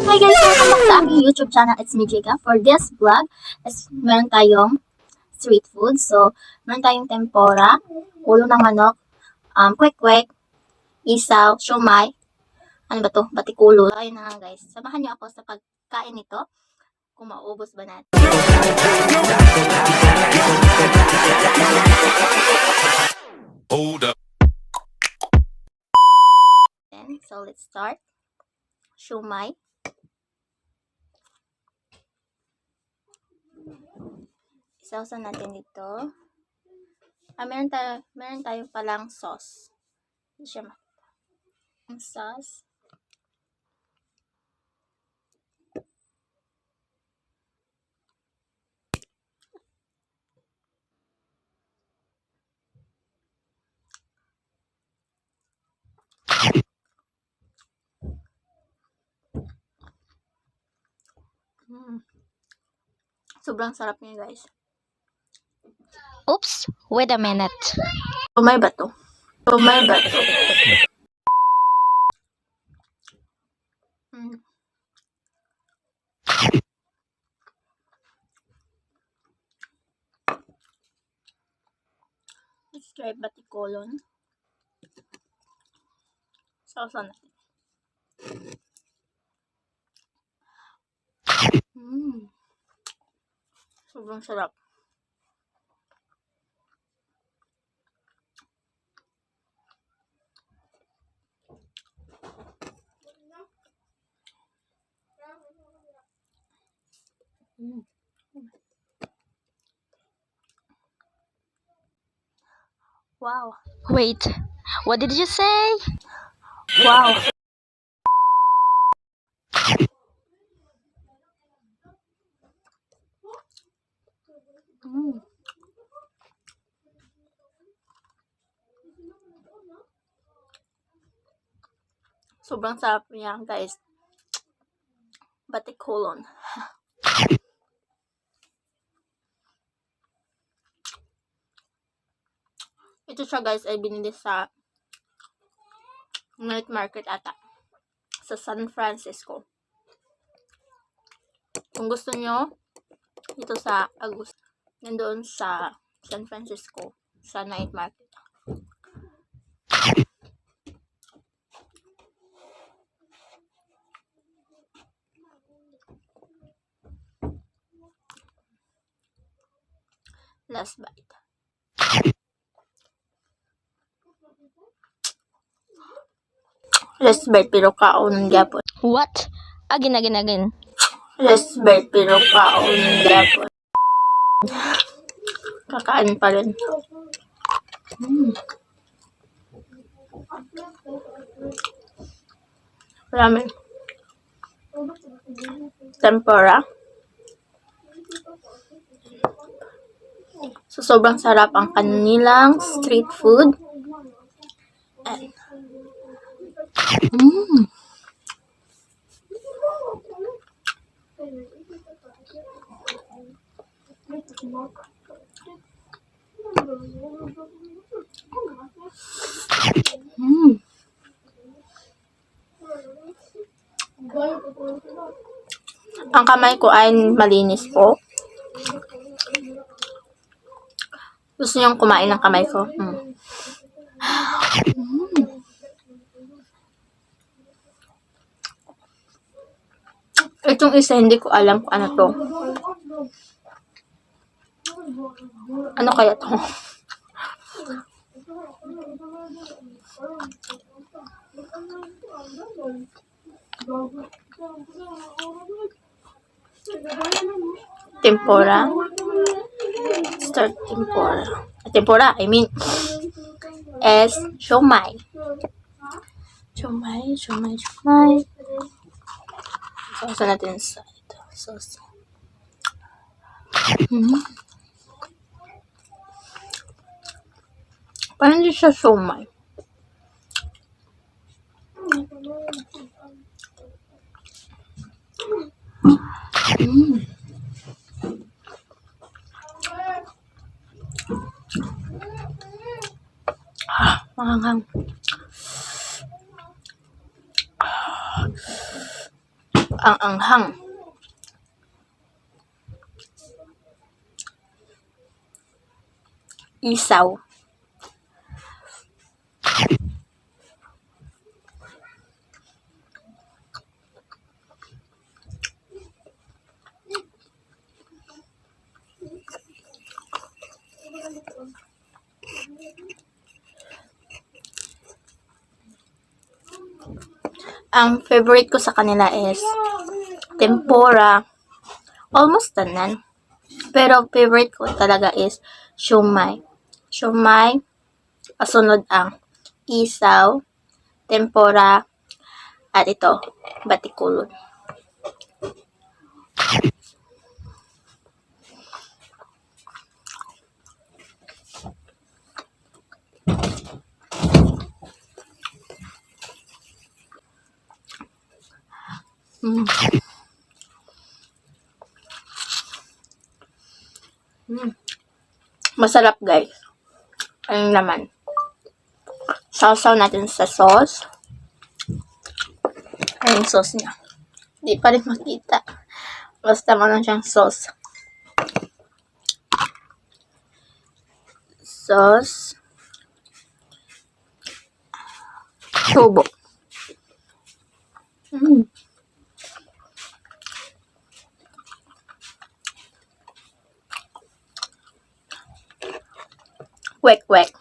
Hi guys! Welcome back sa aking YouTube channel. It's me, Jika. For this vlog, meron tayong street food. So, meron tayong tempura, ulo ng manok, kwek-kwek, isaw, siomay, ano ba to? Batikulo. Ayun na nga guys. Samahan niyo ako sa pagkain nito. Kung mauubos ba natin. Hold up. So, let's start. Siomay. Isawsan natin dito. Meron tayo palang sauce. Hindi siya ang sauce. Sobrang sarap niya guys. Oops, wait a minute. Siomay ba to? Siomay ba to? Let's try batikolon. Sausan natin. Sobrang sarap. Wow. Wait, what did you say? Wow. Sobrang sarap niya guys. Batikolon. Ito siya guys ay binili sa night market ata. Sa San Francisco. Kung gusto nyo, ito sa August. Nandoon sa San Francisco. Sa night market. Last bite. Last bite pero kaon ng gyapon. What? Again. Last bite pero kaon ng gyapon. Kakain pa rin. Marami. Tempura. So, sobrang sarap ang kanilang street food. And, Ang kamay ko ay malinis po. Gusto niyong kumain ng kamay ko? Itong isa, hindi ko alam kung ano to. Ano kaya to? Tempura. Start tempura. Tempura, I mean, is siomay. Siomay. Sauce natin sa ito. Sauce. Parang hindi siya siomay. Mahanghang. Ang anghang. Isaw. Ang favorite ko sa kanila is tempura. Almost tanan. Pero favorite ko talaga is siomai. Siomai, kasunod ang isaw, tempura, at ito, batikulon. Mm. Mm. Masarap, guys. Ang laman. Sausaw natin sa sauce. Ay, yung sauce niya. Hindi pa rin makita. Basta lang siyang sauce. Sauce. Tubo. Mm. Wek-wek.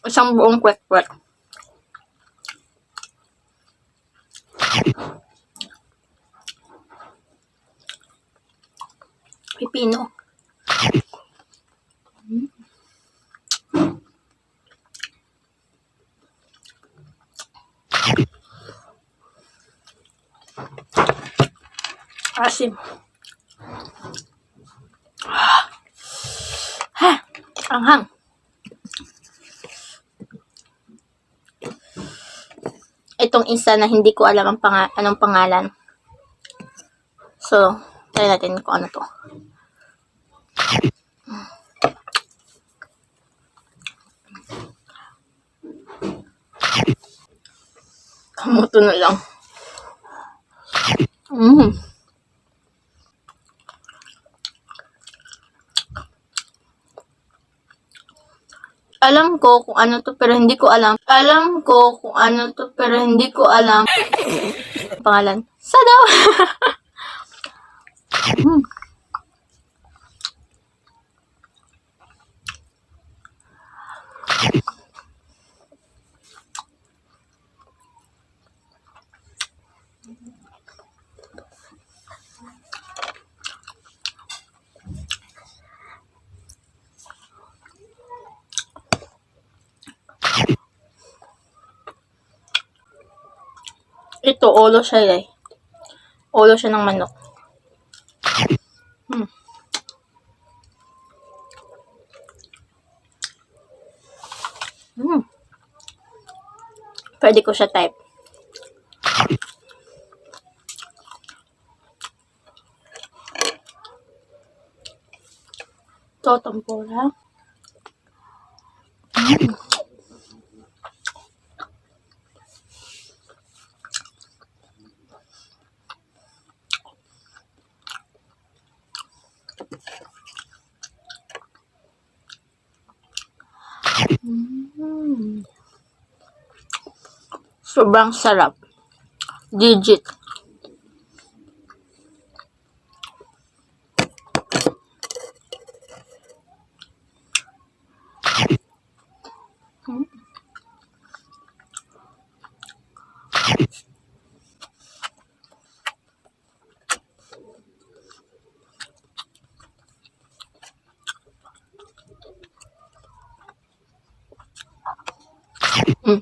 Isang buong kwek-kwek. Pipino. Asim. Anghang. Itong isa na hindi ko alam ang anong pangalan. So, try natin kung ano to. Kamuto na lang. Alam ko kung ano to pero hindi ko alam. Alam ko kung ano to pero hindi ko alam. Pangalan. Sadaw! Ito, ulo siya eh. Ulo siya ng manok. Pwede ko siya type. Ito, tempura. Sobrang sarap. Digit.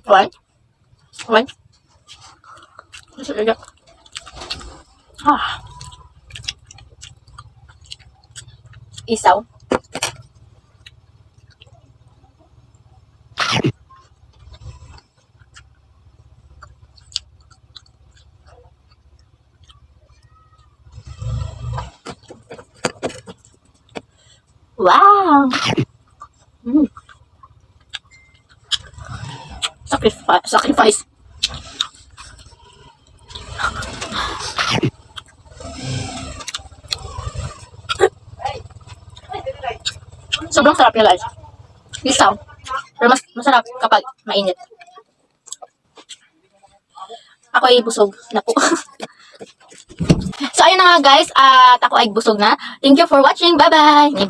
What? What? Isaw. Wow! Mm. Sacrifice. Sobrang sarap yung guys. Isaw. Pero masarap kapag mainit. Ako ay busog na po. So, ayun na nga guys. At ako ay busog na. Thank you for watching. Bye-bye.